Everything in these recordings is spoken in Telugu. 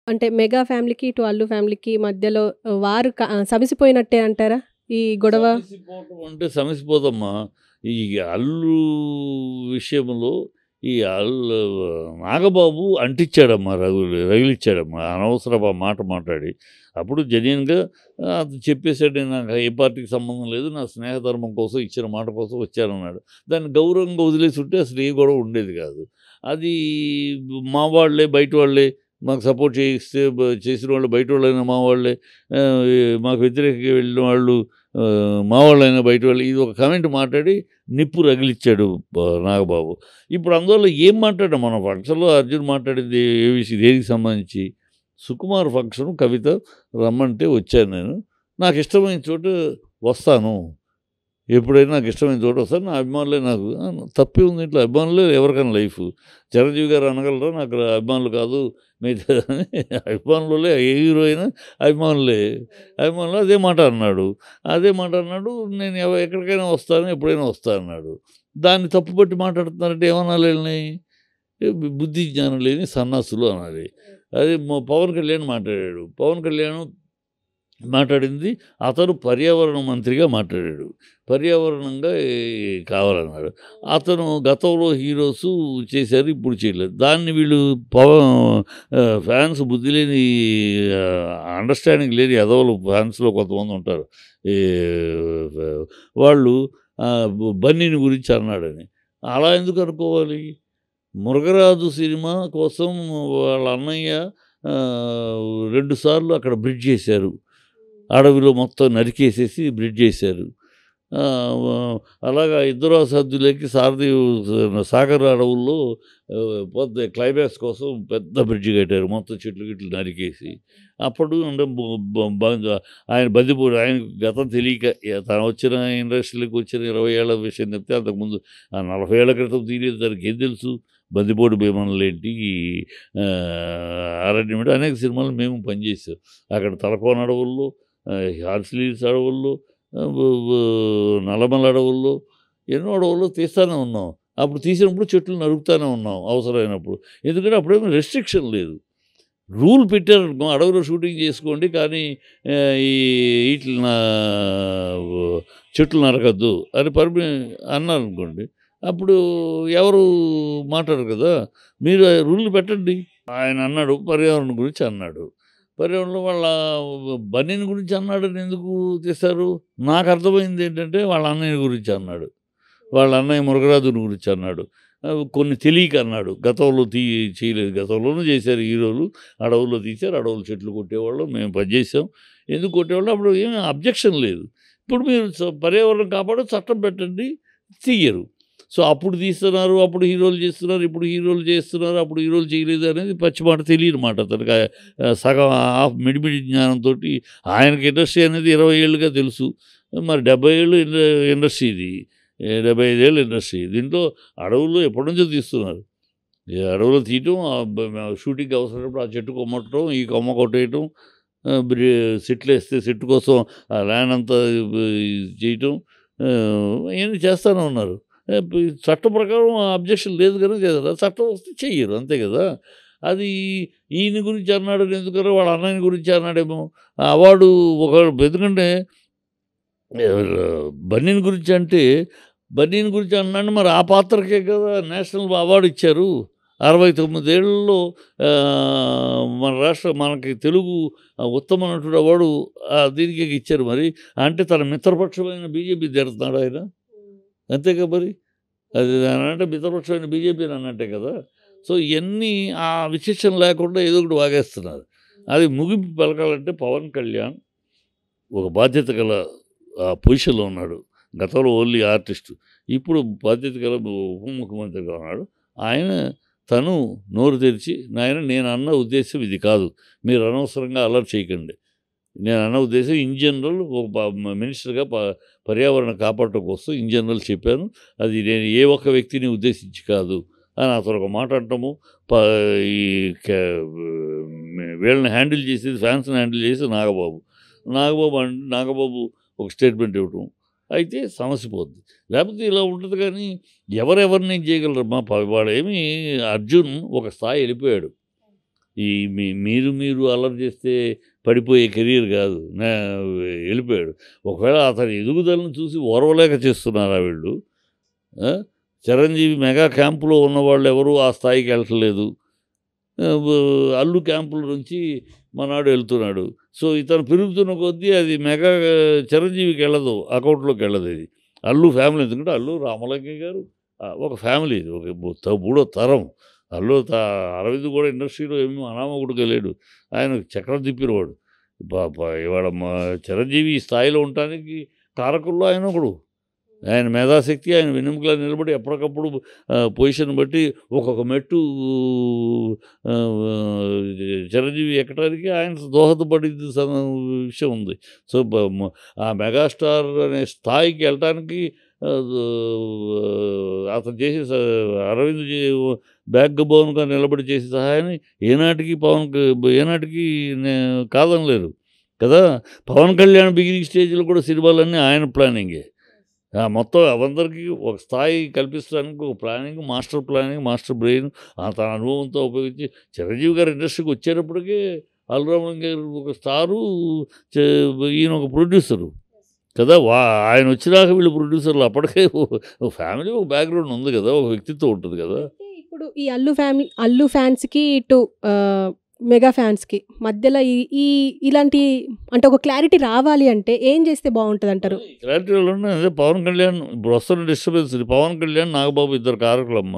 అంటే 'మెగా ఫ్యామిలీకి' ఇటు 'అల్లు ఫ్యామిలీకి' మధ్యలో వారు సమసిపోయినట్టే అంటారా? ఈ గొడవ? సమసిపోవటం అంటే సమసిపోదమ్మా. ఈ అల్లు విషయంలో ఈ నాగబాబు అంటిచ్చాడమ్మా, రగిలిచ్చాడమ్మా. అనవసరపు ఆ మాట మాట్లాడి. అప్పుడు జెన్యూన్‌గా అది చెప్పేసాడు. "నేను నాకు ఏ పార్టీకి సంబంధం లేదు. నా స్నేహధర్మం కోసం ఇచ్చిన మాట కోసం వచ్చానన్నాడు." దాన్ని గౌరవంగా వదిలేసుంటే అసలు ఏ గొడవ ఉండేది కాదు. అది మా వాళ్ళే, బయట వాళ్ళే మాకు సపోర్ట్ చేయిస్తే చేసిన వాళ్ళు బయట వాళ్ళైనా మా వాళ్ళే. మాకు వ్యతిరేకంగా వెళ్ళిన వాళ్ళు మా వాళ్ళైనా బయట వాళ్ళు. ఇది ఒక కామెంట్ మాట్లాడి నిప్పు రగిలిచ్చాడు నాగబాబు. ఇప్పుడు అందువల్ల ఏం మాట్లాడాం మనం ఫంక్షన్‌లో అర్జున్ మాట్లాడింది ఏ విషయం దేనికి సంబంధించి? సుకుమార్ ఫంక్షన్ కవిత రమ్మంటే వచ్చాను నేను. నాకిష్టమైన చోట వస్తాను. ఎప్పుడైనా నాకిష్టమైన చోట వస్తాను. నా అభిమానులే నాకు తప్పే ఉంది ఇంట్లో. అభిమానులే ఎవరికైనా లైఫు. చిరంజీవి గారు అనగలరా నాకు అభిమానులు కాదు మిగతా అభిమానులే ఏ హీరో అయినా అభిమానులే. అభిమానులు అదే మాట అన్నాడు. అదే మాట అన్నాడు. నేను ఎక్కడికైనా వస్తాను, ఎప్పుడైనా వస్తా అన్నాడు. దాన్ని తప్పుపట్టి మాట్లాడుతున్నారంటే ఏమనాలి ఈళ్ళని? బుద్ధి జ్ఞానం లేని సన్నాసులు అనాలి. అదే పవన్ కళ్యాణ్ మాట్లాడాడు. పవన్ కళ్యాణ్ మాట్లాడింది అతను పర్యావరణ మంత్రిగా మాట్లాడాడు. పర్యావరణంగా కావాలన్నాడు. అతను గతంలో హీరోసు చేశారు. ఇప్పుడు చేయలేదు. దాన్ని వీళ్ళు ఫ్యాన్స్ బుద్ధి లేని అండర్‌స్టాండింగ్ లేని ఎదవలు ఫ్యాన్స్‌లో కొంతమంది ఉంటారు. ఈ వాళ్ళు బన్నీని గురించి అన్నాడని. అలా ఎందుకు అనుకోవాలి? 'మురుగరాజు' సినిమా కోసం వాళ్ళ అన్నయ్య 2 సార్లు అక్కడ బ్రిడ్జ్ చేశారు. అడవిలో మొత్తం నరికేసేసి బ్రిడ్జ్ చేశారు. అలాగా ఇద్దరు సద్దులకి సాగర్ అడవుల్లో పెద్ద క్లైమాక్స్ కోసం పెద్ద బ్రిడ్జ్ కట్టారు. మొత్తం చెట్లు గిట్లు నరికేసి. అప్పుడు అంటే ఆయన బందిపోడు. ఆయనకు గతం తెలియక తను వచ్చిన ఇండస్ట్రీలోకి వచ్చిన 20 ఏళ్ల విషయం చెప్తే అంతకుముందు 40 ఏళ్ల క్రితం తీయలేదు. దానికి ఏం తెలుసు? బందిపోటు భీమన్లేంటి, అరణ్యం అనేక సినిమాలు మేము పనిచేసాం. అక్కడ తలకోన అడవుల్లో, హార్సిలీస్ అడవుల్లో, నల్లమల అడవుల్లో, ఎన్నో అడవుల్లో తీస్తానే ఉన్నాం. అప్పుడు తీసినప్పుడు చెట్లు నరుకుతానే ఉన్నాం అవసరమైనప్పుడు. ఎందుకంటే అప్పుడేమో రెస్ట్రిక్షన్ లేదు. రూల్ పెట్టారనుకో అడవిలో షూటింగ్ చేసుకోండి కానీ ఈ ఈటిలిన చెట్లు నరకద్దు అని అన్నారనుకోండి. అప్పుడు ఎవరు మాట్లాడరు కదా! మీరు రూల్ పెట్టండి. ఆయన అన్నాడు పర్యావరణం గురించి అన్నాడు. పర్యావరణంలో వాళ్ళ బన్నీని గురించి అన్నాడని ఎందుకు తీశారు? నాకు అర్థమైంది ఏంటంటే వాళ్ళ అన్నయ్య గురించి అన్నాడు. వాళ్ళ అన్నయ్య మురుగరాజుని గురించి అన్నాడు. కొన్ని తెలియక అన్నాడు. గతంలో చేయలేదు. గతంలోనూ చేశారు హీరోలు. అడవుల్లో తీశారు. అడవులు చెట్లు కొట్టేవాళ్ళం. మేము పనిచేసాం. ఎందుకు కొట్టేవాళ్ళం? అప్పుడు ఏమి అబ్జెక్షన్ లేదు. ఇప్పుడు మీరు పర్యావరణం కాపాడు చట్టం పెట్టండి. తీయరు. సో అప్పుడు తీస్తున్నారు. అప్పుడు హీరోలు చేస్తున్నారు. ఇప్పుడు హీరోలు చేస్తున్నారు. అప్పుడు హీరోలు చేయలేదు అనేది పచ్చి మాట తెలియని మాట అతనికి. సగం హాఫ్ మిడిమిడి జ్ఞానంతోటి ఆయనకి ఇండస్ట్రీ అనేది 20 ఏళ్ళుగా తెలుసు. మరి 70 ఏళ్ళు ఇండస్ట్రీ ఇది. 75 ఏళ్ళ ఇండస్ట్రీ. దీంట్లో అడవుల్లో ఎప్పటినుంచో తీస్తున్నారు. ఈ అడవులో తీయటం, షూటింగ్‌కి అవసరమైనప్పుడు ఆ చెట్టు కొమ్మట్టడం, ఈ కొమ్మ కొట్టేయటం, సెట్లేస్తే సెట్ కోసం ఆ ల్యాండ్ అంతా చేయటం, ఇయన్నీ చేస్తానే ఉన్నారు. చట్టం ప్రకారం అబ్జెక్షన్ లేదు గనుక చేస్తారు. చట్టం వస్తే చెయ్యరు అంతే కదా! అది ఈయన గురించి అన్నాడని ఎందుకనో వాళ్ళ అన్నయ్య గురించి అన్నాడేమో. ఆ అవార్డు ఎందుకంటే బన్నీని గురించి అంటే బన్నీని గురించి అన్నాడు. మరి ఆ పాత్రకే కదా నేషనల్ అవార్డ్ ఇచ్చారు. 69 ఏళ్లలో మనకి తెలుగు ఉత్తమ నటుడు అవార్డు దీనికే ఇచ్చారు మరి. అంటే తన మిత్రపక్షమైన బీజేపీ తిడుతున్నాడు ఆయన. అంతేగా మరి. అది అంటే మిత్రపక్షమైన బీజేపీని అన్నట్టే కదా! సో ఇయన్నీ ఆ విచక్షణ లేకుండా ఏదో ఒకటి వాగేస్తున్నారు. అది ముగింపు పలకాలంటే పవన్ కళ్యాణ్ ఒక బాధ్యత గల పొజిషన్‌లో ఉన్నాడు. గతంలో ఓన్లీ ఆర్టిస్టు. ఇప్పుడు బాధ్యత గల ఉప ముఖ్యమంత్రిగా ఉన్నాడు. ఆయన తను నోరు తెరిచి నాయన నేను అన్న ఉద్దేశ్యం ఇది కాదు. మీరు అనవసరంగా అల్లరి చేయకండి. నేను అన్న ఉద్దేశ్యం ఇన్ జనరల్ ఒక మినిస్టర్‌గా పర్యావరణం కాపాడటం కోసం ఇన్ జనరల్ చెప్పాను. అది నేను ఏ ఒక్క వ్యక్తిని ఉద్దేశించి కాదు అని అతను ఒక మాట అనటము. ప ఈ క వీళ్ళని హ్యాండిల్ చేసేది ఫ్యాన్స్‌ని హ్యాండిల్ చేసేది నాగబాబు. నాగబాబు ఒక స్టేట్మెంట్ ఇవ్వటం. అయితే సమస్య పోద్ది. లేకపోతే ఇలా ఉంటది కానీ ఎవరెవరిని చేయగలరమ్మా? వాడేమి అర్జున్ ఒక స్థాయి ఎళ్ళిపోయాడు. ఈ మీరు అల్లరి చేస్తే పడిపోయే కెరీర్ కాదు. వెళ్ళిపోయాడు. ఒకవేళ అతని ఎదుగుదలను చూసి ఓర్వలేక చేస్తున్నారా వీళ్ళు? చిరంజీవి మెగా క్యాంపులో ఉన్నవాళ్ళు ఎవరు ఆ స్థాయికి వెళ్ళట్లేదు. అల్లు క్యాంపుల నుంచి మనాడు వెళ్తున్నాడు. సో ఇతను పెరుగుతున్న కొద్దీ అది మెగా చిరంజీవికి వెళ్ళదు, అకౌంట్లోకి వెళ్ళదు. ఇది అల్లు ఫ్యామిలీ. ఎందుకంటే అల్లు రామలింగయ్య గారు ఒక ఫ్యామిలీ, ఇది ఒక మూడో తరం. అరవింద్ కూడా ఇండస్ట్రీలో ఏమీ అనామకుడుగా లేడు. ఆయన చక్రం తిప్పినవాడు. ఇవాళ చిరంజీవి ఈ స్థాయిలో ఉండటానికి కారకుల్లో ఆయన ఒకడు. ఆయన మేధాశక్తి, ఆయన వెన్నెముకలా నిలబడి ఎప్పటికప్పుడు పొజిషన్ బట్టి ఒక్కొక్క మెట్టు చిరంజీవి ఎక్కడానికి ఆయన దోహదపడింది విషయం ఉంది. సో ఆ మెగాస్టార్ అనే స్థాయికి వెళ్ళటానికి అతను చేసే అరవింద్ బ్యాక్ బోన్గా నిలబడి చేసే సహాయాన్ని ఏనాటికి కాదనలేరు కదా. పవన్ కళ్యాణ్ బిగినింగ్ స్టేజ్లో కూడా సినిమాలన్నీ ఆయన ప్లానింగే. మొత్తం అందరికీ ఒక స్థాయి కల్పించడానికి ఒక ప్లానింగ్, మాస్టర్ బ్రెయిన్ తన అనుభవంతో ఉపయోగించి చిరంజీవి గారు ఇండస్ట్రీకి వచ్చేటప్పటికే అల్లురామన్ గారు ఒక స్టారు, ఈయన ఒక ప్రొడ్యూసరు కదా. ఆయన వచ్చినాక వీళ్ళు ప్రొడ్యూసర్లు. అప్పటికే ఫ్యామిలీ, ఒక బ్యాక్గ్రౌండ్ ఉంది కదా, ఒక వ్యక్తిత్వం ఉంటుంది కదా. ఇప్పుడు ఈ అల్లు ఫ్యాన్స్కి ఇటు మెగా ఫ్యాన్స్కి మధ్యలో ఇలాంటి అంటే ఒక క్లారిటీ రావాలి అంటే ఏం చేస్తే బాగుంటుంది అంటారు? క్లారిటీ అదే పవన్ కళ్యాణ్ ఇప్పుడు వస్తున్న డిస్టర్బెన్స్. పవన్ కళ్యాణ్, నాగబాబు ఇద్దరు కారకులమ్మ.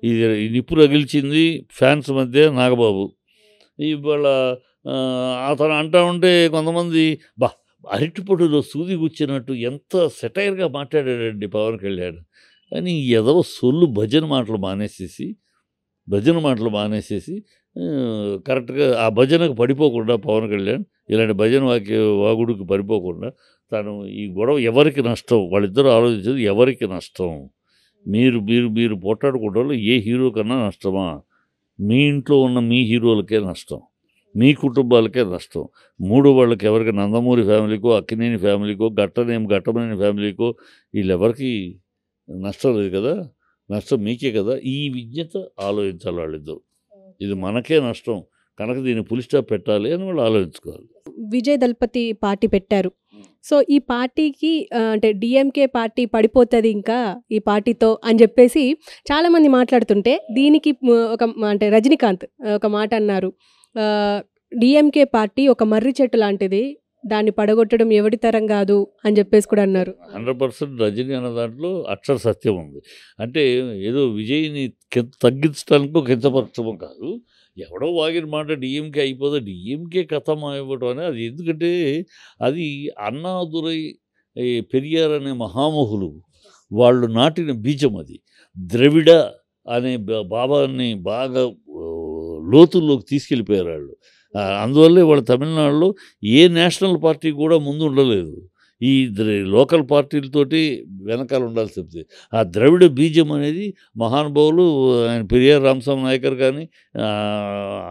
ఇది నిప్పు రగిల్చింది ఫ్యాన్స్ మధ్య నాగబాబు. ఇవాళ అతను అంటా ఉంటే కొంతమంది అరటిపొట్టులో సూది గుచ్చినట్టు ఎంత సెటైర్గా మాట్లాడాడండి పవన్ కళ్యాణ్ అని. ఏదో సొల్లు భజన మాటలు మానేసేసి కరెక్ట్గా ఆ భజనకు పడిపోకుండా పవన్ కళ్యాణ్ ఇలాంటి భజన వాగుడికి పడిపోకుండా తను ఈ గొడవ ఎవరికి నష్టం, వాళ్ళిద్దరూ ఆలోచించేది ఎవరికి నష్టం. మీరు పోట్లాడుకోవడంలో ఏ హీరో కన్నా నష్టమా? మీ ఇంట్లో ఉన్న మీ హీరోలకే నష్టం, మీ కుటుంబాలకే నష్టం. వాళ్ళకి ఎవరికి, నందమూరి ఫ్యామిలీకో, అక్కినేని ఫ్యామిలీకో, ఘట్టమనేని ఫ్యామిలీకో వీళ్ళెవరికి నష్టం లేదు కదా. నష్టం మీకే కదా. ఈ విజ్ఞత ఆలోచించాలి వాళ్ళిద్దరు. ఇది మనకే నష్టం కనుక దీన్ని పులి స్టాప్ పెట్టాలి అని వాళ్ళు ఆలోచించుకోవాలి. విజయ్ దళపతి పార్టీ పెట్టారు. సో ఈ పార్టీకి అంటే డిఎంకే పార్టీ పడిపోతుంది ఇంకా ఈ పార్టీతో అని చెప్పేసి చాలామంది మాట్లాడుతుంటే, దీనికి అంటే రజనీకాంత్ ఒక మాట అన్నారు, డిఎంకే పార్టీ ఒక మర్రి చెట్టు లాంటిది, దాన్ని పడగొట్టడం ఎవడి తరం కాదు అని చెప్పేసి కూడా అన్నారు. 100% రజనీ అన్న దాంట్లో అక్షర సత్యం ఉంది. అంటే ఏదో విజయ్ని తగ్గించడానికి కించపరచడం కాదు. ఎవడో వాగిన మాట డిఎంకే అయిపోతే డిఎంకే కథం ఇవ్వడం అని. అది ఎందుకంటే అది అన్నాదురై, పెరియార్ అనే మహామహులు వాళ్ళు నాటిన బీజం. అది ద్రవిడ అనే భావాన్ని బాగా లోతుల్లోకి తీసుకెళ్ళిపోయారు వాళ్ళు. అందువల్లే వాళ్ళు తమిళనాడులో ఏ నేషనల్ పార్టీ కూడా ముందు ఉండలేదు. ఈ లోకల్ పార్టీలతోటి వెనకాల ఉండాల్సి వస్తుంది. ఆ ద్రవిడ బీజం అనేది మహానుభావులు ఆయన పెరియార్ రామస్వామి నాయకర్ కానీ,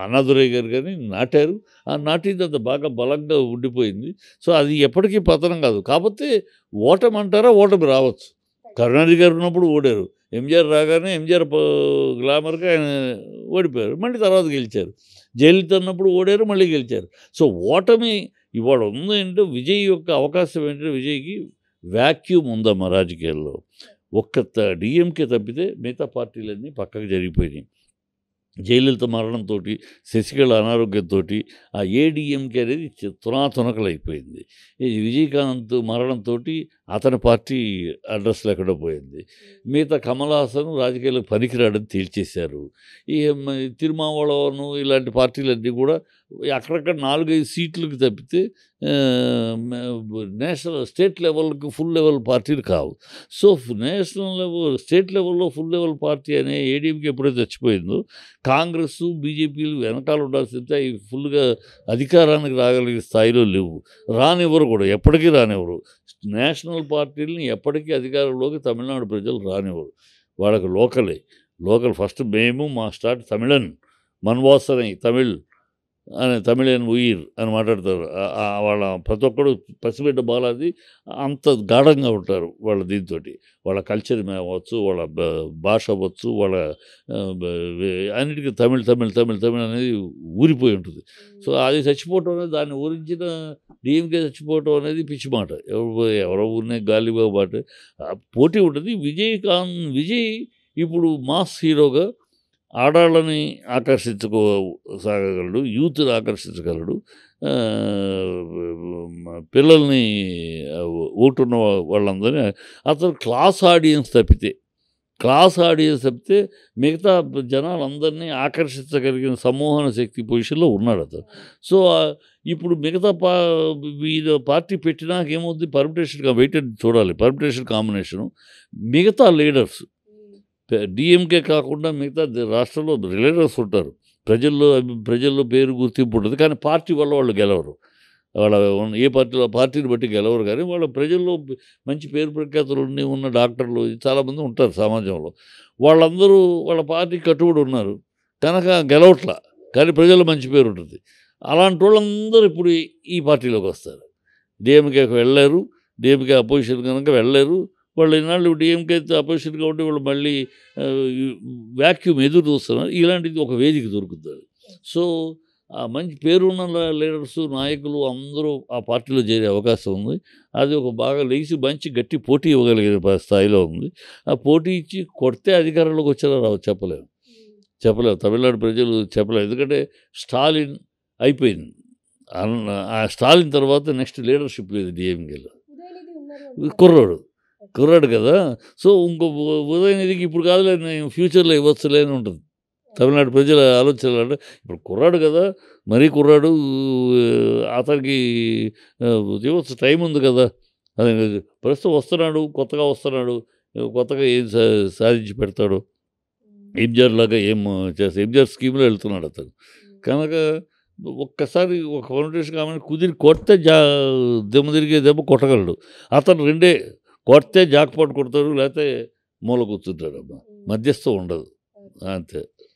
అన్నాదురై గారు కానీ నాటారు. ఆ నాటింది అంత బాగా బలంగా ఉండిపోయింది. సో అది ఎప్పటికీ పతనం కాదు. కాకపోతే ఓటమి రావచ్చు. కరుణానిధి గారు ఉన్నప్పుడు ఓడారు. ఎంజీఆర్ రాగానే ఎంజీఆర్ గ్లామర్గా ఆయన ఓడిపోయారు, మళ్ళీ తర్వాత గెలిచారు. జయలలిత ఉన్నప్పుడు ఓడారు, మళ్ళీ గెలిచారు. సో ఓటమి ఇవాళ ఉందంటే విజయ్ యొక్క అవకాశం ఏంటంటే, విజయ్కి వ్యాక్యూమ్ ఉందమ్మా రాజకీయాల్లో. ఒక్క డిఎంకే తప్పితే మిగతా పార్టీలన్నీ పక్కకు జరిగిపోయినాయి. జయలలిత మరణంతో, శశికళ అనారోగ్యంతో ఆ ఏడీఎంకే అనేది తునాతునకలైపోయింది. విజయకాంత్ మరణంతో అతని పార్టీ అడ్రస్ లేకుండా పోయింది. మిగతా కమల్ హాసన్ రాజకీయాలకు పనికిరాడని తేల్చేశారు. ఈ తిరుమావళవను ఇలాంటి పార్టీలన్నీ కూడా అక్కడక్కడ 4-5 సీట్లకు తప్పితే స్టేట్ లెవెల్కి ఫుల్ లెవెల్ పార్టీలు కావు. సో స్టేట్ లెవెల్లో ఫుల్ లెవెల్ పార్టీ అనే ఏడీఎంకి ఎప్పుడైతే చచ్చిపోయిందో, కాంగ్రెస్, బీజేపీలు వెనకాల ఉండాల్సిందే అవి ఫుల్గా అధికారానికి రాగలిగే స్థాయిలో లేవు. రానివ్వరు కూడా, ఎప్పటికీ రానివ్వరు. నేషనల్ పార్టీలని ఎప్పటికీ అధికారంలోకి తమిళనాడు ప్రజలు రానివ్వరు. వాళ్ళకి లోకల్ ఫస్ట్ మేము మా స్టార్ట్ తమిళన్ మన్వాసనై తమిళ్ అని తమిళన్ ఉయిర్ అని మాట్లాడతారు. వాళ్ళ ప్రతి ఒక్కడు పసిబిడ్డ బాలాది అంత గాఢంగా ఉంటారు వాళ్ళ దీంతోటి. వాళ్ళ కల్చర్ అవ్వచ్చు, వాళ్ళ భాష అవ్వచ్చు, వాళ్ళ అన్నిటికీ తమిళ్ అనేది ఊరిపోయి ఉంటుంది. సో అది చచ్చిపోవటం అనేది, దాన్ని ఊరించిన డీఎంకే చచ్చిపోవటం అనేది పిచ్చి మాట. ఎవరో ఊరినే గాలి మాట పోటీ ఉంటుంది. విజయ్ ఇప్పుడు మాస్ హీరోగా ఆడాళ్ళని ఆకర్షించుకోసాగలడు, యూత్ని ఆకర్షించగలడు, పిల్లల్ని ఓటున్న వాళ్ళందరినీ. అతను క్లాస్ ఆడియన్స్ తప్పితే మిగతా జనాలందరినీ ఆకర్షించగలిగిన సమ్మోహన శక్తి పొజిషన్లో ఉన్నాడు అతను. సో ఇప్పుడు మిగతా పార్టీ పెట్టినాక ఏమవుతుంది, పర్మిటేషన్గా వెయిటెడ్ చూడాలి, పర్మిటేషన్ కాంబినేషను. మిగతా లీడర్స్ డిఎంకే కాకుండా మిగతా రాష్ట్రంలో లీడర్స్ ఉంటారు, ప్రజల్లో పేరు గుర్తింపు ఉంటుంది, కానీ పార్టీ వల్ల వాళ్ళు గెలవరు. వాళ్ళ ఏ పార్టీని బట్టి గెలవరు, కానీ వాళ్ళ ప్రజల్లో మంచి పేరు ప్రఖ్యాతులు ఉన్న డాక్టర్లు చాలామంది ఉంటారు సమాజంలో. వాళ్ళందరూ వాళ్ళ పార్టీకి కట్టుబడి ఉన్నారు కనుక గెలవట్లా, కానీ ప్రజల్లో మంచి పేరు ఉంటుంది. అలాంటి వాళ్ళందరూ ఇప్పుడు ఈ పార్టీలోకి వస్తారు. డిఎంకేకి వెళ్ళారు, డిఎంకే అపోజిషన్ కనుక వెళ్ళారు. వాళ్ళు ఈనాళ్ళు డిఎంకే అపోజిషన్గా ఉంటే వాళ్ళు మళ్ళీ వ్యాక్యూమ్ ఎదురు చూస్తున్నారు. ఇలాంటిది ఒక వేదిక దొరుకుతుంది. సో ఆ మంచి పేరున్న లీడర్స్, నాయకులు అందరూ ఆ పార్టీలో చేరే అవకాశం ఉంది. అది ఒక బాగా లేచి మంచి గట్టి పోటీ ఇవ్వగలిగే స్థాయిలో ఉంది. ఆ పోటీ ఇచ్చి కొడితే అధికారంలోకి వచ్చేలా చెప్పలేము. తమిళనాడు ప్రజలు చెప్పలేము. ఎందుకంటే స్టాలిన్ అయిపోయింది. ఆ స్టాలిన్ తర్వాత నెక్స్ట్ లీడర్షిప్ లేదు డిఎంకేలో. కుర్రాడు కదా. సో ఇంకో ఉదయనిధికి ఇప్పుడు కాదులే, ఫ్యూచర్లో ఇవ్వచ్చులే అని ఉంటుంది తమిళనాడు ప్రజల ఆలోచనలు. అంటే ఇప్పుడు కుర్రాడు కదా, మరీ కుర్రాడు, అతనికి ఇవ్వచ్చు, టైం ఉంది కదా. అది ప్రస్తుతం కొత్తగా వస్తున్నాడు, కొత్తగా ఏం సాధించి పెడతాడు, ఎంజిఆర్ లాగా ఏం చేస్తాడు, ఎంజిఆర్ స్కీమ్లో వెళ్తున్నాడు అతను. కనుక ఒక్కసారి ఒక ఫౌండేషన్ కాబట్టి కుదిరి కొడితే తిరిగే దెబ్బ కొట్టగలడు అతను. రెండే కొడితే జాక్పాట్ కొడతాడు, లేకపోతే మూల కూర్చుంటాడు. మధ్యస్థం ఉండదు అంతే.